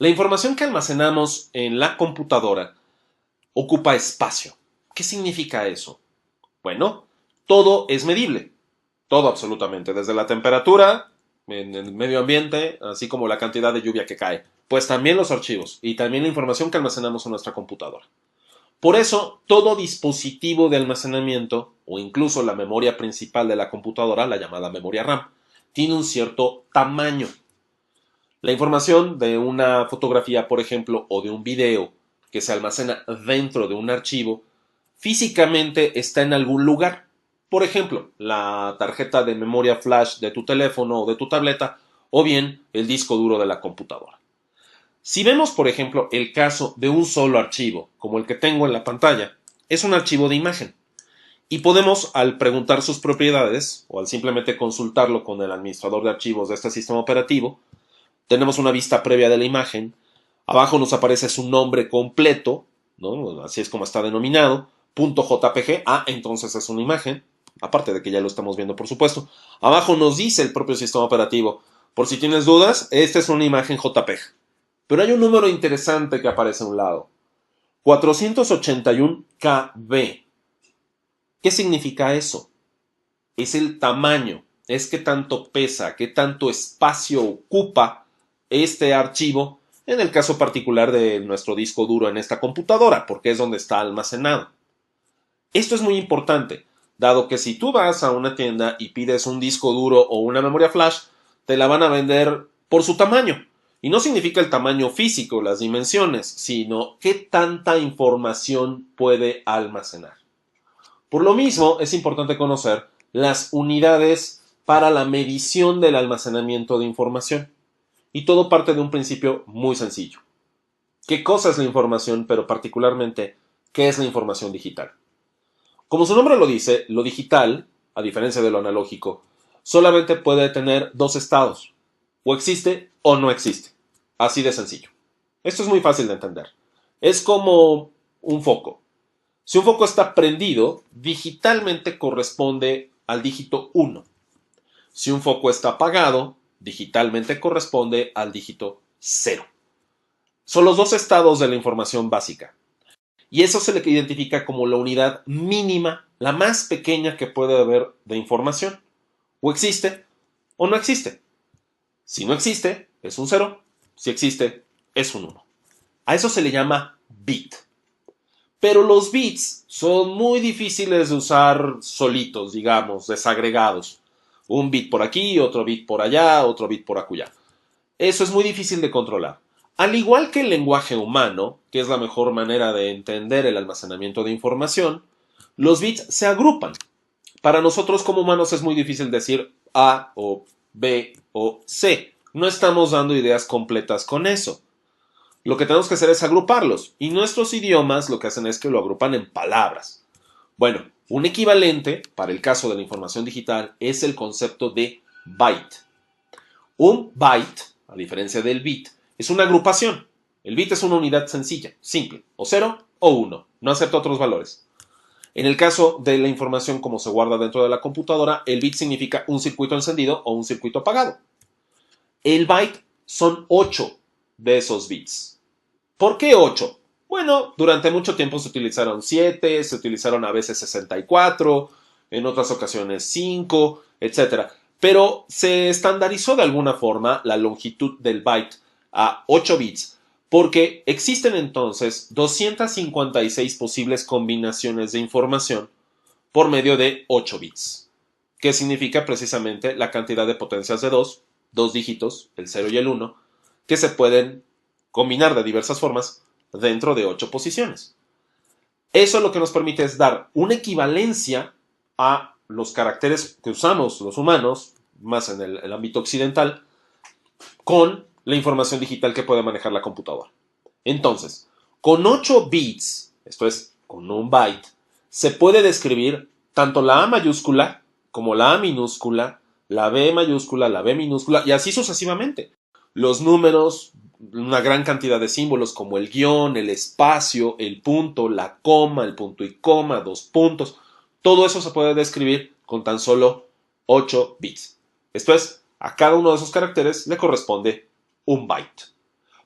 La información que almacenamos en la computadora ocupa espacio. ¿Qué significa eso? Bueno, todo es medible. Todo absolutamente. Desde la temperatura en el medio ambiente, así como la cantidad de lluvia que cae. Pues también los archivos y también la información que almacenamos en nuestra computadora. Por eso, todo dispositivo de almacenamiento, o incluso la memoria principal de la computadora, la llamada memoria RAM, tiene un cierto tamaño. La información de una fotografía, por ejemplo, o de un video que se almacena dentro de un archivo, físicamente está en algún lugar. Por ejemplo, la tarjeta de memoria flash de tu teléfono o de tu tableta, o bien el disco duro de la computadora. Si vemos, por ejemplo, el caso de un solo archivo, como el que tengo en la pantalla, es un archivo de imagen. Y podemos, al preguntar sus propiedades, o al simplemente consultarlo con el administrador de archivos de este sistema operativo, tenemos una vista previa de la imagen, abajo nos aparece su nombre completo, ¿no? Así es como está denominado, .jpg, entonces es una imagen, aparte de que ya lo estamos viendo por supuesto. Abajo nos dice el propio sistema operativo, por si tienes dudas, esta es una imagen JPG. Pero hay un número interesante que aparece a un lado, 481 KB. ¿Qué significa eso? Es el tamaño, es qué tanto pesa, qué tanto espacio ocupa este archivo, en el caso particular de nuestro disco duro en esta computadora, porque es donde está almacenado. Esto es muy importante, dado que si tú vas a una tienda y pides un disco duro o una memoria flash, te la van a vender por su tamaño. Y no significa el tamaño físico, las dimensiones, sino qué tanta información puede almacenar. Por lo mismo, es importante conocer las unidades para la medición del almacenamiento de información. Y todo parte de un principio muy sencillo. ¿Qué cosa es la información, pero particularmente qué es la información digital? Como su nombre lo dice, lo digital, a diferencia de lo analógico, solamente puede tener dos estados. O existe o no existe. Así de sencillo. Esto es muy fácil de entender. Es como un foco. Si un foco está prendido, digitalmente corresponde al dígito 1. Si un foco está apagado, digitalmente corresponde al dígito 0. Son los dos estados de la información básica. Y eso se le identifica como la unidad mínima, la más pequeña que puede haber de información. O existe o no existe. Si no existe, es un 0. Si existe, es un 1. A eso se le llama bit. Pero los bits son muy difíciles de usar solitos, digamos, desagregados. Un bit por aquí, otro bit por allá, otro bit por acullá. Eso es muy difícil de controlar. Al igual que el lenguaje humano, que es la mejor manera de entender el almacenamiento de información, los bits se agrupan. Para nosotros como humanos es muy difícil decir A o B o C. No estamos dando ideas completas con eso. Lo que tenemos que hacer es agruparlos, y nuestros idiomas lo que hacen es que lo agrupan en palabras. Bueno, un equivalente, para el caso de la información digital, es el concepto de byte. Un byte, a diferencia del bit, es una agrupación. El bit es una unidad sencilla, simple, o 0 o 1, no acepta otros valores. En el caso de la información como se guarda dentro de la computadora, el bit significa un circuito encendido o un circuito apagado. El byte son 8 de esos bits. ¿Por qué 8? Bueno, durante mucho tiempo se utilizaron 7, se utilizaron a veces 64, en otras ocasiones 5, etc. Pero se estandarizó de alguna forma la longitud del byte a 8 bits porque existen entonces 256 posibles combinaciones de información por medio de 8 bits, que significa precisamente la cantidad de potencias de dos dígitos, el 0 y el 1, que se pueden combinar de diversas formas dentro de 8 posiciones. Eso lo que nos permite es dar una equivalencia a los caracteres que usamos los humanos, más en el ámbito occidental, con la información digital que puede manejar la computadora. Entonces, con 8 bits, esto es, con un byte, se puede describir tanto la A mayúscula como la A minúscula, la B mayúscula, la B minúscula, y así sucesivamente. Los números, una gran cantidad de símbolos como el guión, el espacio, el punto, la coma, el punto y coma, dos puntos, todo eso se puede describir con tan solo 8 bits. Esto es, a cada uno de esos caracteres le corresponde un byte.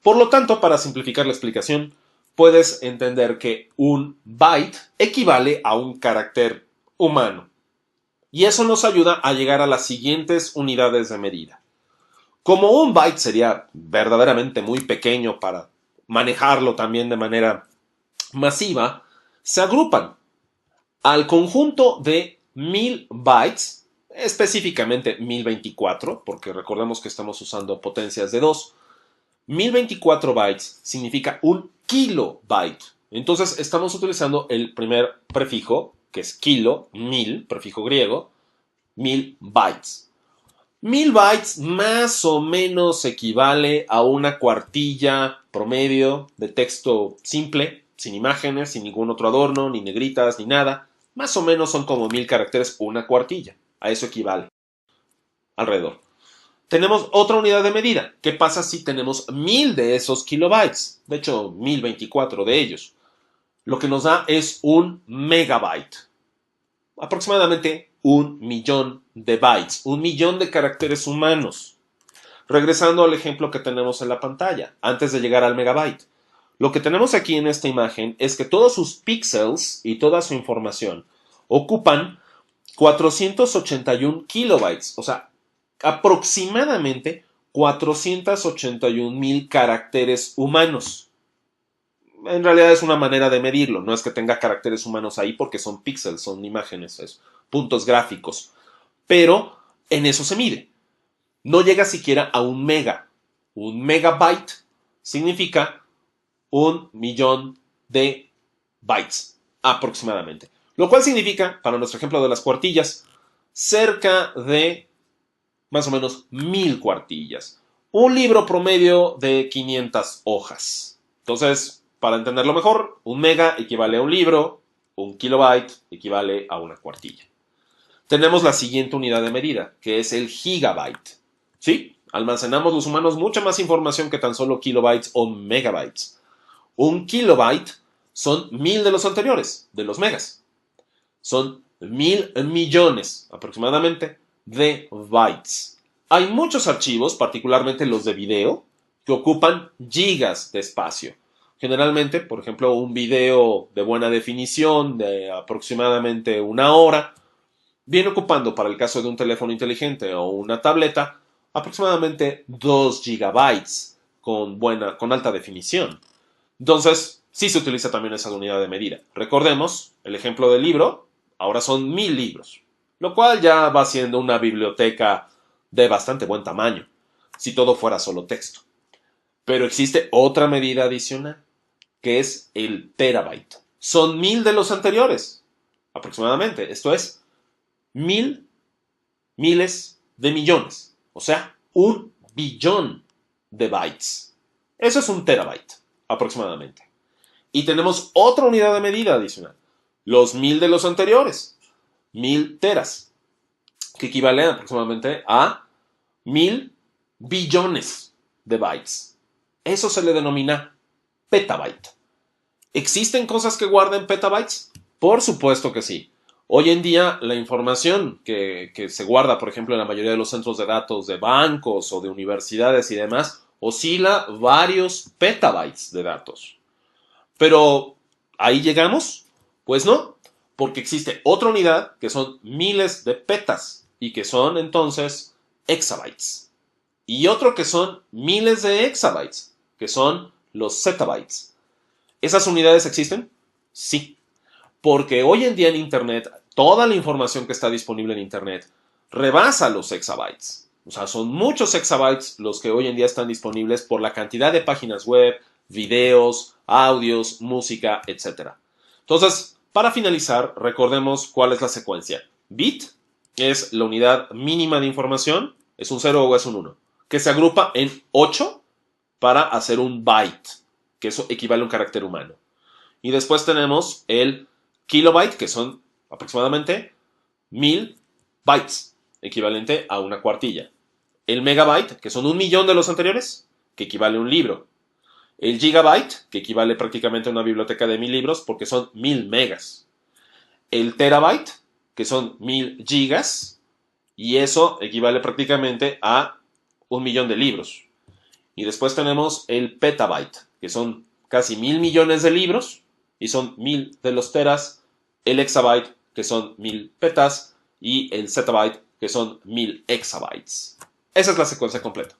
Por lo tanto, para simplificar la explicación, puedes entender que un byte equivale a un carácter humano. Y eso nos ayuda a llegar a las siguientes unidades de medida. Como un byte sería verdaderamente muy pequeño para manejarlo también de manera masiva, se agrupan al conjunto de 1000 bytes, específicamente 1024, porque recordemos que estamos usando potencias de 2. 1024 bytes significa un kilobyte. Entonces estamos utilizando el primer prefijo, que es kilo, 1000, prefijo griego, 1000 bytes. 1000 bytes más o menos equivale a una cuartilla promedio de texto simple, sin imágenes, sin ningún otro adorno, ni negritas, ni nada. Más o menos son como 1000 caracteres una cuartilla. A eso equivale. Alrededor. Tenemos otra unidad de medida. ¿Qué pasa si tenemos 1000 de esos kilobytes? De hecho, 1024 de ellos. Lo que nos da es un megabyte. Aproximadamente 1.000.000 de bytes, 1.000.000 de caracteres humanos. Regresando al ejemplo que tenemos en la pantalla, antes de llegar al megabyte. Lo que tenemos aquí en esta imagen es que todos sus píxeles y toda su información ocupan 481 kilobytes, o sea, aproximadamente 481.000 caracteres humanos. En realidad es una manera de medirlo, no es que tenga caracteres humanos ahí porque son píxeles, son imágenes, puntos gráficos. Pero en eso se mide. No llega siquiera a un mega. Un megabyte significa 1.000.000 de bytes aproximadamente. Lo cual significa, para nuestro ejemplo de las cuartillas, cerca de más o menos 1000 cuartillas. Un libro promedio de 500 hojas. Entonces, para entenderlo mejor, un mega equivale a un libro, un kilobyte equivale a una cuartilla. Tenemos la siguiente unidad de medida, que es el gigabyte. ¿Sí? Almacenamos los humanos mucha más información que tan solo kilobytes o megabytes. Un kilobyte son 1000 de los anteriores, de los megas. Son 1000.000.000 aproximadamente de bytes. Hay muchos archivos, particularmente los de video, que ocupan gigas de espacio. Generalmente, por ejemplo, un video de buena definición de aproximadamente 1 hora viene ocupando, para el caso de un teléfono inteligente o una tableta, aproximadamente 2 gigabytes con alta definición. Entonces, sí se utiliza también esa unidad de medida. Recordemos el ejemplo del libro, ahora son 1000 libros, lo cual ya va siendo una biblioteca de bastante buen tamaño, si todo fuera solo texto. Pero existe otra medida adicional, que es el terabyte. Son 1000 de los anteriores, aproximadamente. Esto es 1000 miles de millones, o sea, 1.000.000.000 de bytes. Eso es un terabyte, aproximadamente. Y tenemos otra unidad de medida adicional, los 1000 de los anteriores, 1000 teras, que equivalen aproximadamente a 1000 billones de bytes. Eso se le denomina petabyte. ¿Existen cosas que guarden petabytes? Por supuesto que sí. Hoy en día la información que se guarda, por ejemplo, en la mayoría de los centros de datos de bancos o de universidades y demás, oscila varios petabytes de datos. Pero, ¿ahí llegamos? Pues no, porque existe otra unidad que son miles de petas y que son entonces exabytes. Y otro que son miles de exabytes, que son los zettabytes. ¿Esas unidades existen? Sí, porque hoy en día en Internet, toda la información que está disponible en Internet rebasa los exabytes. O sea, son muchos exabytes los que hoy en día están disponibles por la cantidad de páginas web, videos, audios, música, etc. Entonces, para finalizar, recordemos cuál es la secuencia. Bit es la unidad mínima de información, es un 0 o es un 1, que se agrupa en 8 para hacer un byte, que eso equivale a un carácter humano. Y después tenemos el kilobyte, que son aproximadamente 1000 bytes, equivalente a una cuartilla. El megabyte, que son 1.000.000 de los anteriores, que equivale a un libro. El gigabyte, que equivale prácticamente a una biblioteca de 1000 libros, porque son 1000 megas. El terabyte, que son 1000 gigas, y eso equivale prácticamente a 1.000.000 de libros. Y después tenemos el petabyte, que son casi 1000 millones de libros y son 1000 de los teras. El exabyte, que son 1000 petas. Y el zettabyte, que son 1000 exabytes. Esa es la secuencia completa.